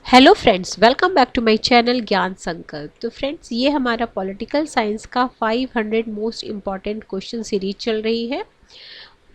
Hello friends, welcome back to my channel Gyan Sankalp. तो friends, ये हमारा पॉलिटिकल साइंस का 500 मोस्ट इम्पॉर्टेंट क्वेश्चन सीरीज चल रही है।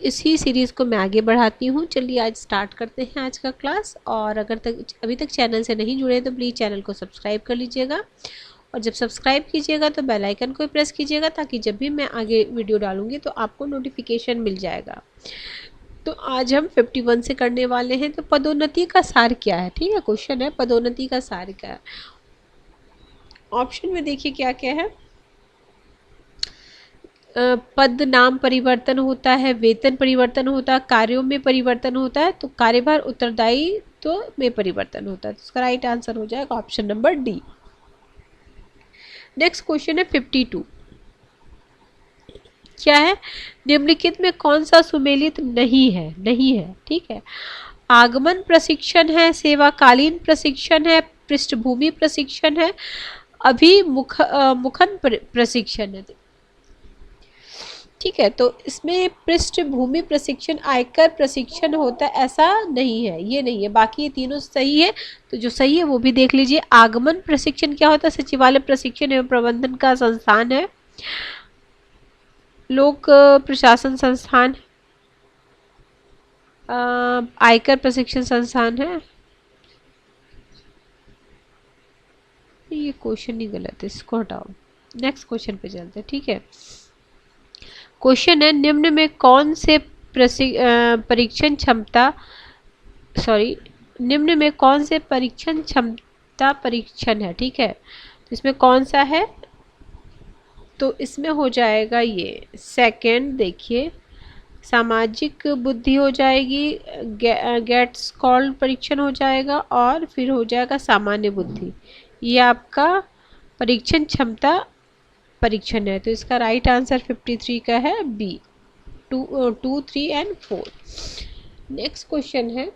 इसी सीरीज़ को मैं आगे बढ़ाती हूँ। चलिए आज स्टार्ट करते हैं आज का क्लास। और अभी तक चैनल से नहीं जुड़े तो प्लीज़ चैनल को सब्सक्राइब कर लीजिएगा, और जब सब्सक्राइब कीजिएगा तो बेल आइकन को प्रेस कीजिएगा, ताकि जब भी मैं आगे वीडियो डालूंगी तो आपको नोटिफिकेशन मिल जाएगा। तो आज हम 51 से करने वाले हैं। तो पदोन्नति का सार क्या है, ठीक है, क्वेश्चन है पदोन्नति का सार क्या है। ऑप्शन में देखिए क्या क्या है। पद नाम परिवर्तन होता है, वेतन परिवर्तन होता है, कार्यों में परिवर्तन होता है, तो कार्यभार उत्तरदायित्व में परिवर्तन होता है। तो इसका राइट आंसर हो जाएगा option number D. Next question है 52। क्या है, निम्नलिखित में कौन सा सुमेलित नहीं है, ठीक है। आगमन प्रशिक्षण है, सेवाकालीन प्रशिक्षण है, पृष्ठभूमि प्रशिक्षण है, मुखन प्रशिक्षण है, ठीक है। तो इसमें पृष्ठभूमि प्रशिक्षण आयकर प्रशिक्षण होता है, ऐसा नहीं है, ये नहीं है, बाकी ये तीनों सही है। तो जो सही है वो भी देख लीजिए। आगमन प्रशिक्षण क्या होता है, सचिवालय प्रशिक्षण एवं प्रबंधन का संस्थान है, लोक प्रशासन संस्थान, आयकर प्रशिक्षण संस्थान है। ये क्वेश्चन ही गलत है, इसको हटाओ। नेक्स्ट क्वेश्चन पे चलते हैं, ठीक है। क्वेश्चन है, निम्न में कौन से परीक्षण क्षमता निम्न में कौन से परीक्षण क्षमता परीक्षण है, ठीक है। तो इसमें कौन सा है, तो इसमें हो जाएगा ये सेकंड। देखिए, सामाजिक बुद्धि हो जाएगी, गेट्स कॉल्ड परीक्षण हो जाएगा, और फिर हो जाएगा सामान्य बुद्धि। ये आपका परीक्षण क्षमता परीक्षण है। तो इसका राइट आंसर 53 का है बी, 2, 3 एंड 4। नेक्स्ट क्वेश्चन है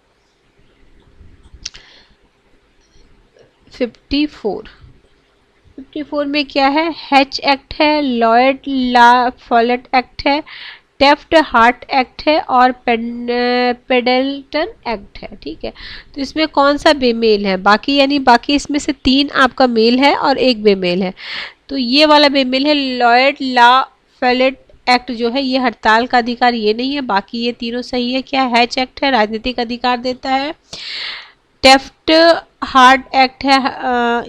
54। 54 में क्या है, हैच एक्ट है, लॉयड ला फॉलेट एक्ट है, टेफ्ट हार्ट एक्ट है, और पेडल्टन एक्ट है, ठीक है। तो इसमें कौन सा बेमेल है, बाकी इसमें से 3 आपका मेल है और 1 बेमेल है। तो ये वाला बेमेल है, लॉयड ला फॉलेट एक्ट जो है ये हड़ताल का अधिकार ये नहीं है, बाकी ये तीनों सही है। क्या, हैच एक्ट है, राजनीतिक अधिकार देता है। टेफ्ट हार्ट एक्ट है,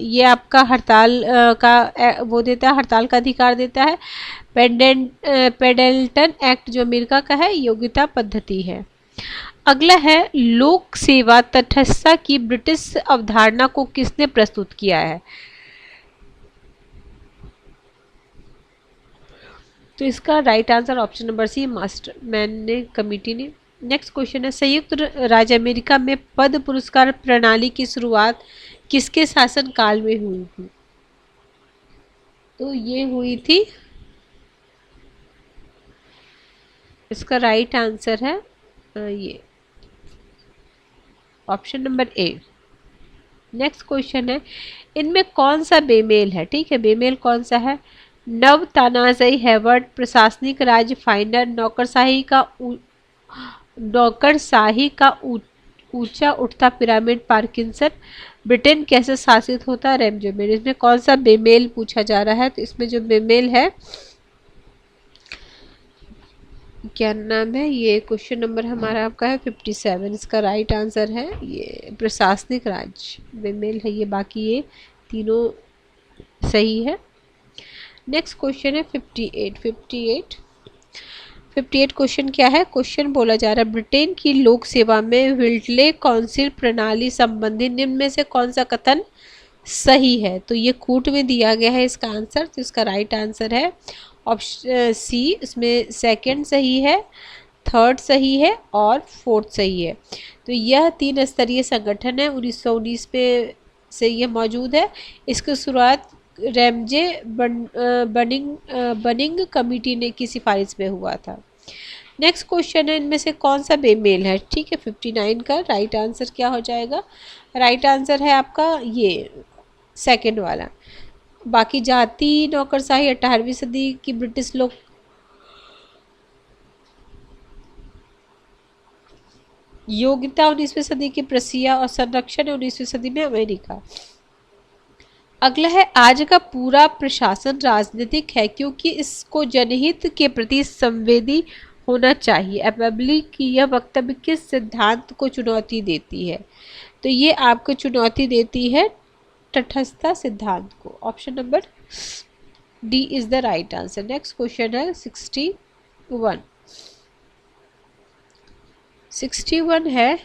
ये आपका हड़ताल का वो देता है, हड़ताल का अधिकार देता है। पेडल्टन एक्ट जो अमेरिका का है, योग्यता पद्धति है। अगला है, लोक सेवा तटस्थता की ब्रिटिश अवधारणा को किसने प्रस्तुत किया है। तो इसका right answer option number C, Masterman ने कमिटी ने। नेक्स्ट क्वेश्चन है, संयुक्त राज्य अमेरिका में पद पुरस्कार प्रणाली की शुरुआत किसके शासन काल में हुई थी। तो ये हुई थी, इसका राइट आंसर है ये option number A. Next question है, इनमें कौन सा बेमेल है, ठीक है। बेमेल कौन सा है, नव तानाज़ई हैवर्ड प्रशासनिक राज्य फाइनर, नौकरशाही का ऊंचा उठता पिरामिड पार्किंसन, ब्रिटेन कैसे शासित होता है रेमजेमेर। इसमें कौन सा बेमेल पूछा जा रहा है। तो इसमें जो बेमेल है, क्या नाम है, ये क्वेश्चन नंबर हमारा आपका है 57। इसका राइट आंसर है ये प्रशासनिक राज्य बेमेल है ये, बाकी ये तीनों सही है। नेक्स्ट क्वेश्चन है 58। 58 क्वेश्चन क्या है, क्वेश्चन बोला जा रहा है, ब्रिटेन की लोक सेवा में व्हिटले काउंसिल प्रणाली संबंधी निम्न में से कौन सा कथन सही है। तो ये कूट में दिया गया है इसका आंसर। तो इसका राइट आंसर है ऑप्शन सी। इसमें सेकंड सही है, थर्ड सही है, और फोर्थ सही है। तो यह 3 स्तरीय संगठन है, 1919 पे से यह मौजूद है। इसकी शुरुआत रैमजे बनिंग कमेटी ने की सिफारिश में हुआ था। नेक्स्ट क्वेश्चन है, इनमें से कौन सा बेमेल है, ठीक है। 59 का राइट आंसर क्या हो जाएगा, राइट आंसर है आपका ये सेकंड वाला। बाकी जाति नौकरशाही 18वीं सदी की ब्रिटिश लोग योग्यता 19वीं सदी की प्रक्रिया और संरक्षण 19वीं सदी में अमेरिका। अगला है आज का पूरा प्रशासन राजनीतिक है क्योंकि इसको जनहित के प्रति संवेदी होना चाहिए। एबेबली की यह वक्तव्य किस सिद्धांत को चुनौती देती है? तो ये आपको चुनौती देती है तटस्थता सिद्धांत को। Option number D is the right answer. Next question है 61 है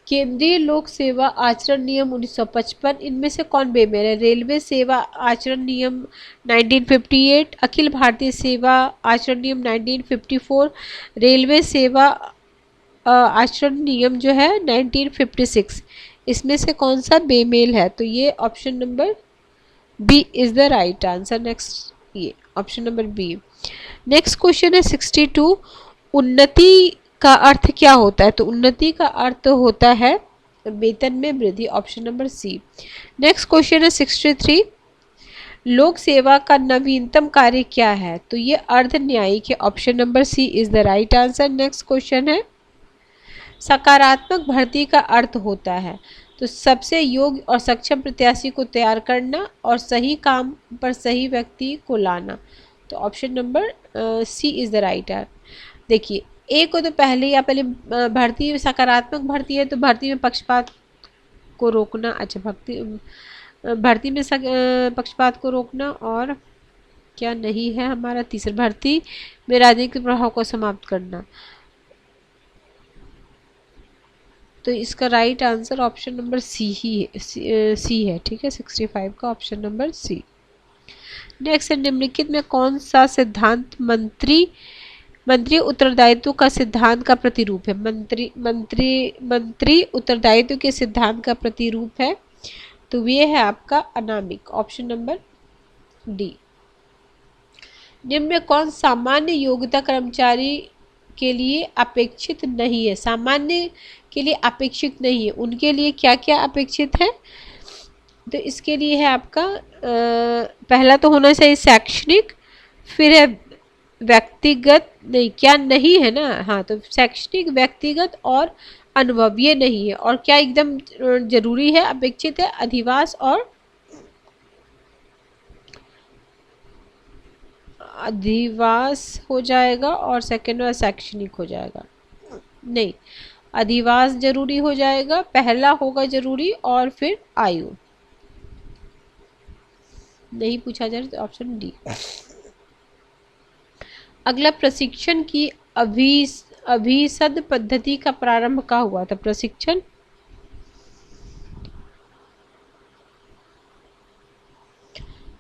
केंद्रीय लोक सेवा आचरण नियम 1955 इनमें से कौन बेमेल है? रेलवे सेवा आचरण नियम 1958, अखिल भारतीय सेवा आचरण नियम 1954, रेलवे सेवा आचरण नियम जो है 1956। इसमें से कौन सा बेमेल है? तो ये option number B is the right answer. Next ये option number B. Next question है 62 उन्नति का अर्थ क्या होता है? तो उन्नति का अर्थ होता है वेतन में वृद्धि। Option number C. Next question है 63 लोक सेवा का नवीनतम कार्य क्या है? तो ये अर्ध न्यायिक है। Option number C is the right answer. Next question है सकारात्मक भर्ती का अर्थ होता है तो सबसे योग्य और सक्षम प्रत्याशी को तैयार करना और सही काम पर सही व्यक्ति को लाना। तो option number C is the right answer. देखिए ए को तो पहले भर्ती सकारात्मक भर्ती है तो भर्ती में पक्षपात को रोकना। अच्छा भर्ती में पक्षपात को रोकना और क्या नहीं है हमारा तीसरा भर्ती में राजनीतिक प्रभाव को समाप्त करना। तो इसका right answer option number C ही है, सी है। ठीक है 65 का ऑप्शन नंबर सी। नेक्स्ट निम्नलिखित में कौन सा सिद्धांत मंत्री उत्तरदायित्व का सिद्धांत का प्रतिरूप है? मंत्री उत्तरदायित्व के सिद्धांत का प्रतिरूप है तो ये है आपका अनामिक। Option number D. निम्न में कौन सामान्य योग्यता कर्मचारी के लिए अपेक्षित नहीं है? सामान्य के लिए अपेक्षित नहीं है, उनके लिए क्या क्या अपेक्षित है? तो इसके लिए है आपका पहला तो होना चाहिए शैक्षणिक, फिर है व्यक्तिगत, नहीं क्या नहीं है ना, हाँ तो शैक्षणिक व्यक्तिगत और अनुभव ये नहीं है। और क्या एकदम जरूरी है अपेक्षित है? अधिवास और अधिवास हो जाएगा और सेकंड वाला शैक्षणिक हो जाएगा। नहीं अधिवास जरूरी हो जाएगा, पहला होगा जरूरी और फिर आयु नहीं पूछा जाए तो ऑप्शन डी। अगला प्रशिक्षण की अभिसद पद्धति का प्रारंभ कहाँ हुआ था? प्रशिक्षण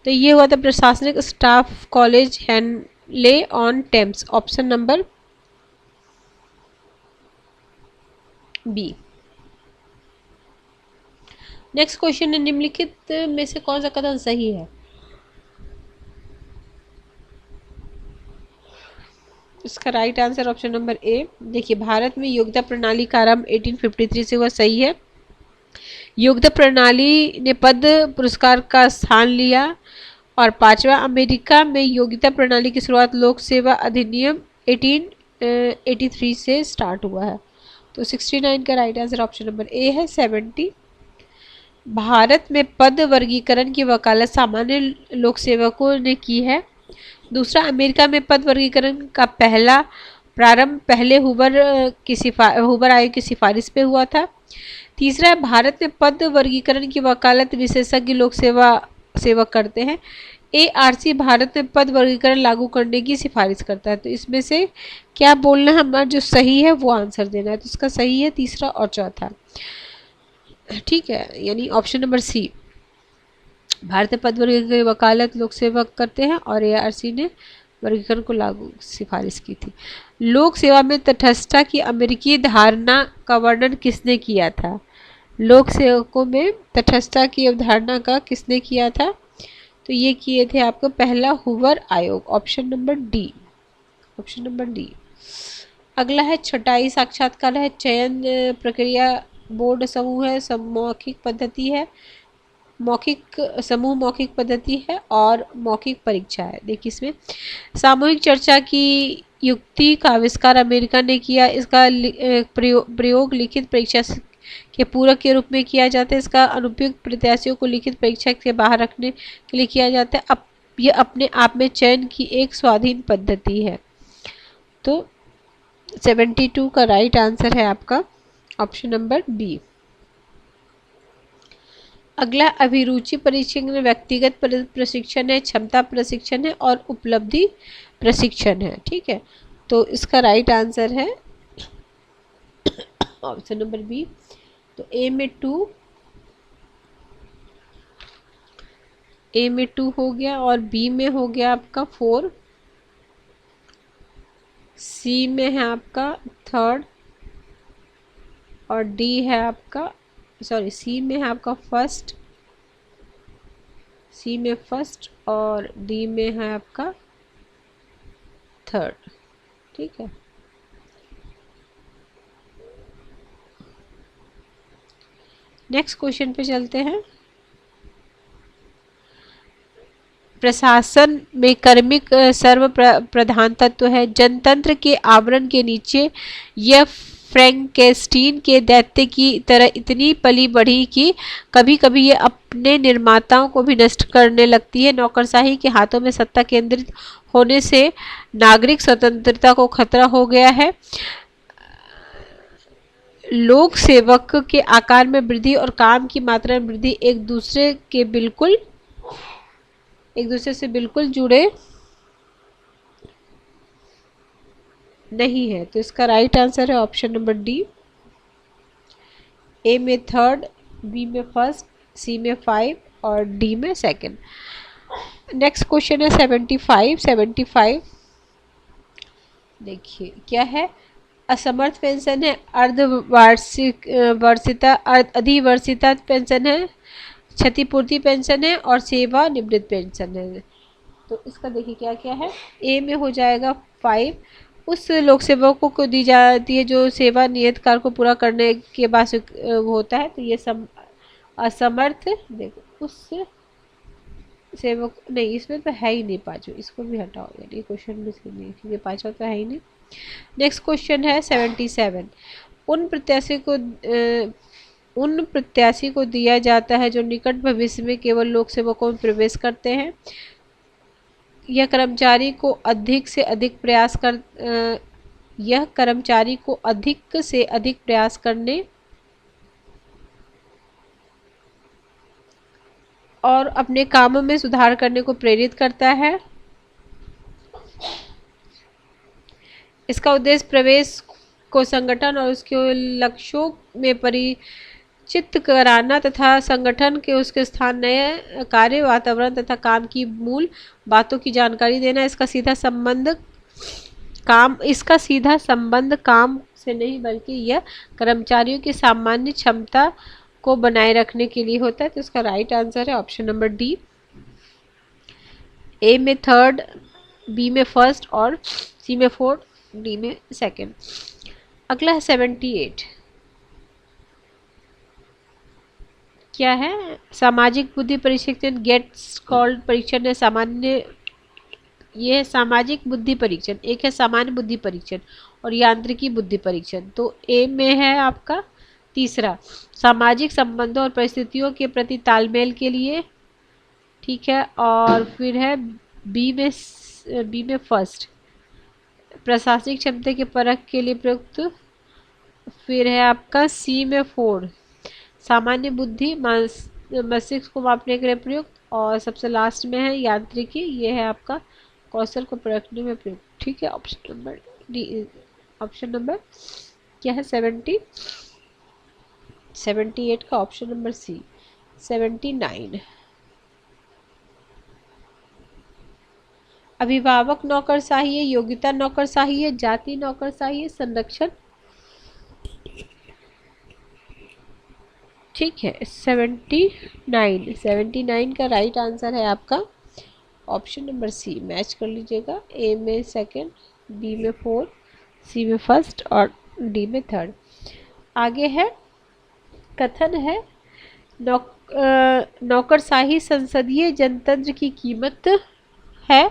तो ये हुआ था प्रशासनिक staff college Henley on Thames. Option number B. Next question है निम्नलिखित में से कौन सा कथन सही है? इसका right answer option number A. देखिए भारत में योग्यता प्रणाली का आरंभ 1853 से हुआ, सही है। योग्यता प्रणाली ने पद पुरस्कार का स्थान लिया। और पांचवा अमेरिका में योग्यता प्रणाली की शुरुआत लोक सेवा अधिनियम 1883 से स्टार्ट हुआ है। तो 69 का right answer option number A है। 70 भारत में पद वर्गीकरण की वकालत सामान्य लोक सेवकों ने की है। दूसरा अमेरिका में पद वर्गीकरण का प्रारंभ पहले हुबर आयोग की सिफारिश पे हुआ था। तीसरा भारत में पद वर्गीकरण की वकालत विशेषज्ञ लोक सेवक करते हैं। ARC भारत में पद वर्गीकरण लागू करने की सिफारिश करता है। तो इसमें से क्या बोलना है हमारा जो सही है वो आंसर देना है। तो इसका सही है तीसरा और चौथा। ठीक है यानी ऑप्शन नंबर सी भारत में पद वर्गीकरण की वकालत लोक सेवक करते हैं और ARC ने वर्गीकरण को लागू सिफारिश की थी। लोक सेवा में तटस्थता की अमेरिकी धारणा का वर्णन किसने किया था? लोक सेवकों में तटस्थता की अवधारणा का किसने किया था? तो ये किए थे आपको पहला हुबर आयोग। Option number D. Option number D. अगला है छटाई साक्षात्कार है, चयन प्रक्रिया बोर्ड समूह है, मौखिक पद्धति है, मौखिक पद्धति है और मौखिक परीक्षा है। देखिए इसमें सामूहिक चर्चा की युक्ति का आविष्कार अमेरिका ने किया। इसका प्रयोग लिखित परीक्षा के पूरक के रूप में किया जाता है। इसका अनुपयुक्त प्रत्याशियों को लिखित परीक्षा से बाहर रखने के लिए किया जाता है। अब यह अपने आप में चयन की एक स्वाधीन पद्धति है। तो 72 का राइट आंसर है आपका ऑप्शन नंबर बी। अगला अभिरुचि परीक्षण व्यक्तिगत प्रशिक्षण है, क्षमता प्रशिक्षण है और उपलब्धि प्रशिक्षण है। ठीक है, तो इसका राइट आंसर है ऑप्शन नंबर बी। तो ए में 2 हो गया और बी में हो गया आपका 4, सी में है आपका 3rd और डी है आपका सी में है आपका फर्स्ट और डी में है आपका 3rd। ठीक है, नेक्स्ट क्वेश्चन पे चलते हैं। प्रशासन में कार्मिक सर्व प्रधान तत्व है। जनतंत्र के आवरण के नीचे यह फ्रैंकेस्टीन के दैत्य की तरह इतनी पली बढ़ी कि कभी कभी ये अपने निर्माताओं को भी नष्ट करने लगती है। नौकरशाही के हाथों में सत्ता केंद्रित होने से नागरिक स्वतंत्रता को खतरा हो गया है। लोक सेवक के आकार में वृद्धि और काम की मात्रा में वृद्धि एक दूसरे से बिल्कुल जुड़े नहीं है। तो इसका राइट आंसर है ऑप्शन नंबर डी। ए में 3rd, बी में 1st, सी में 5 और डी में 2nd। नेक्स्ट क्वेश्चन है 75। देखिए क्या है। असमर्थ पेंशन है, वर्षिता अधिवर्षिता पेंशन है, क्षतिपूर्ति पेंशन है और सेवानिवृत्त पेंशन है। तो इसका देखिए क्या क्या है। ए में हो जाएगा 5, उस लोक सेवकों को दी जाती है जो सेवा नियत कार्य को पूरा करने के बाद होता है। तो ये असमर्थ, देखो उस सेवक नहीं, इसमें तो है ही नहीं 5, इसको भी हटाओ यार, ये क्वेश्चन में से नहीं, ये 5 तो है ही नहीं। नेक्स्ट क्वेश्चन है 77। उन प्रत्याशी को दिया जाता है जो निकट भविष्य में केवल लोक सेवकों में प्रवेश करते हैं। यह कर्मचारी को अधिक से अधिक प्रयास करने और अपने कामों में सुधार करने को प्रेरित करता है। इसका उद्देश्य प्रवेश को संगठन और उसके लक्ष्यों में परिचित कराना तथा संगठन के उसके स्थान, नए कार्य वातावरण तथा काम की मूल बातों की जानकारी देना। इसका सीधा संबंध काम से नहीं बल्कि यह कर्मचारियों की सामान्य क्षमता को बनाए रखने के लिए होता है। तो इसका राइट आंसर है ऑप्शन नंबर डी। ए में 3rd, बी में 1st और सी में 4, डी में 2nd। अगला है 78। क्या है। सामाजिक बुद्धि परीक्षण, गेट्स कॉल्ड परीक्षण है। ये है सामाजिक बुद्धि परीक्षण, एक है सामान्य बुद्धि परीक्षण और यांत्रिकी बुद्धि परीक्षण। तो ए में है आपका 3रा, सामाजिक संबंधों और परिस्थितियों के प्रति तालमेल के लिए। ठीक है, और फिर है बी में 1st, प्रशासनिक क्षमता के परख के लिए प्रयुक्त। फिर है आपका सी में 4, सामान्य बुद्धि मस्तिष्क को मापने के लिए प्रयुक्त। और सबसे लास्ट में है यांत्रिकी, ये है आपका कौशल को परखने में प्रयुक्त। ठीक है, option number D. Option number क्या है 78 का ऑप्शन नंबर सी। 79। अभिभावक नौकरशाही है, योग्यता नौकरशाही है, जाति नौकरशाही है, संरक्षण। ठीक है, 79 का राइट आंसर है आपका ऑप्शन नंबर सी। मैच कर लीजिएगा। ए में 2nd, बी में 4, सी में 1st और डी में 3rd। आगे है कथन है नौकरशाही संसदीय जनतंत्र की कीमत है।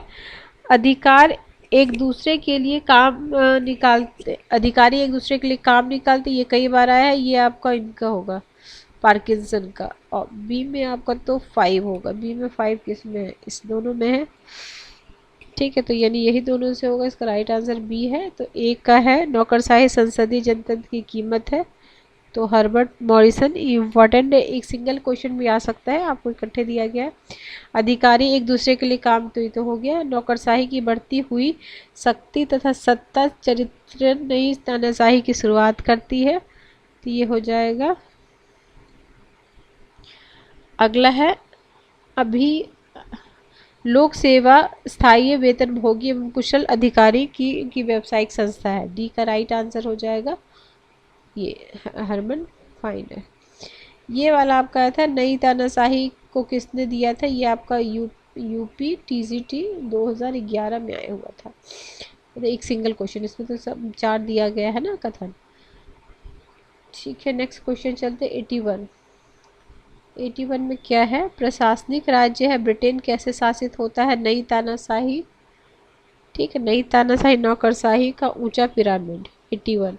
अधिकार एक दूसरे के लिए काम निकालते, अधिकारी एक दूसरे के लिए काम निकालते, ये कई बार आया है, ये आपका इनका होगा पार्किंसन का। और बी में आपका तो 5 होगा, बी में 5 किस में है, इस दोनों में है। ठीक है, तो यानी यही दोनों से होगा, इसका राइट आंसर बी है। तो एक का है नौकरशाही संसदीय जनतंत्र की कीमत है, तो हर्बर्ट मॉरिसन। इम्पॉर्टेंट है, एक सिंगल क्वेश्चन भी आ सकता है, आपको इकट्ठे दिया गया है। अधिकारी एक दूसरे के लिए काम, तो ये तो हो गया। नौकरशाही की बढ़ती हुई शक्ति तथा सत्ता चरित्र नई तानाशाही की शुरुआत करती है, तो ये हो जाएगा। अगला है अभी लोक सेवा स्थायी वेतनभोगी एवं कुशल अधिकारी की व्यावसायिक संस्था है, डी का राइट आंसर हो जाएगा ये हरमन फाइन है। ये वाला आपका आया था नई तानाशाही को किसने दिया था, ये आपका यूपी टीजीटी 2011 में आया हुआ था। तो एक सिंगल क्वेश्चन, इसमें तो सब 4 दिया गया है ना कथन। ठीक है, नेक्स्ट क्वेश्चन चलते 81। 81 में क्या है, प्रशासनिक राज्य है ब्रिटेन कैसे शासित होता है, नई तानाशाही। ठीक है, नई तानाशाही नौकरशाही का ऊंचा पिरामिड 81,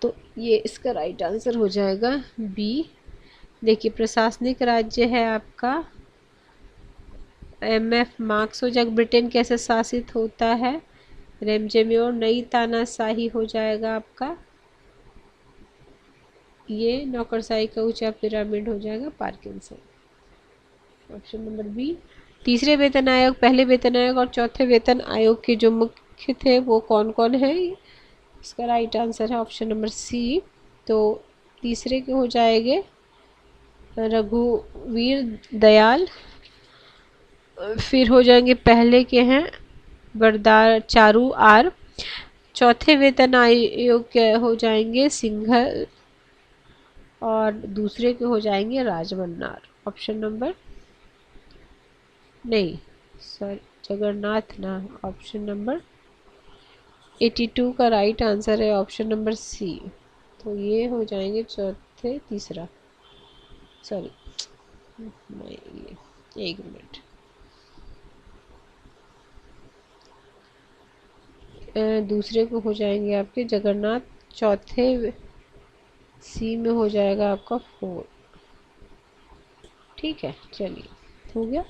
तो ये इसका राइट आंसर हो जाएगा बी। देखिए प्रशासनिक राज्य है आपका एमएफ मार्क्स हो जाएगा, ब्रिटेन कैसे शासित होता है रेमजेम्योर, नई तानाशाही हो जाएगा आपका ये नौकरशाही का ऊंचा पिरामिड हो जाएगा पार्किंसन, ऑप्शन नंबर बी। तीसरे वेतन आयोग, पहले वेतन आयोग और चौथे वेतन आयोग के जो मुख्य थे वो कौन कौन है, इसका राइट आंसर है ऑप्शन नंबर सी। तो तीसरे के हो जाएंगे रघुवीर दयाल, फिर हो जाएंगे पहले के हैं बरदार चारू आर, चौथे वेतन आयोग के हो जाएंगे सिंघल और दूसरे के हो जाएंगे राजमन्नार, ऑप्शन नंबर नहीं सर जगन्नाथ ना, ऑप्शन नंबर 82 का राइट आंसर है ऑप्शन नंबर सी। तो ये हो जाएंगे चौथे तीसरा, सॉरी एक मिनट, दूसरे को हो जाएंगे आपके जगन्नाथ, चौथे सी में हो जाएगा आपका 4। ठीक है, चलिए हो गया।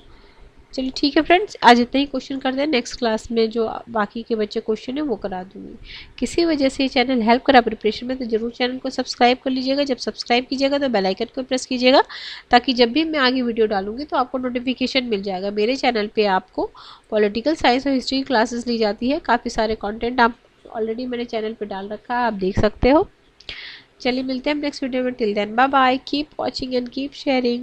चलिए ठीक है फ्रेंड्स, आज इतना ही क्वेश्चन कर दें, नेक्स्ट क्लास में जो बाकी के बच्चे क्वेश्चन है वो करा दूंगी। किसी वजह से ये चैनल हेल्प करा प्रिपरेशन में तो जरूर चैनल को सब्सक्राइब कर लीजिएगा, जब सब्सक्राइब कीजिएगा तो बेल आइकन को प्रेस कीजिएगा, ताकि जब भी मैं आगे वीडियो डालूंगी तो आपको नोटिफिकेशन मिल जाएगा। मेरे चैनल पर आपको पॉलिटिकल साइंस और हिस्ट्री क्लासेस ली जाती है, काफ़ी सारे कॉन्टेंट आप ऑलरेडी मेरे चैनल पर डाल रखा है, आप देख सकते हो। चलिए मिलते हैं हम नेक्स्ट वीडियो में, till then bye bye, keep watching and keep sharing.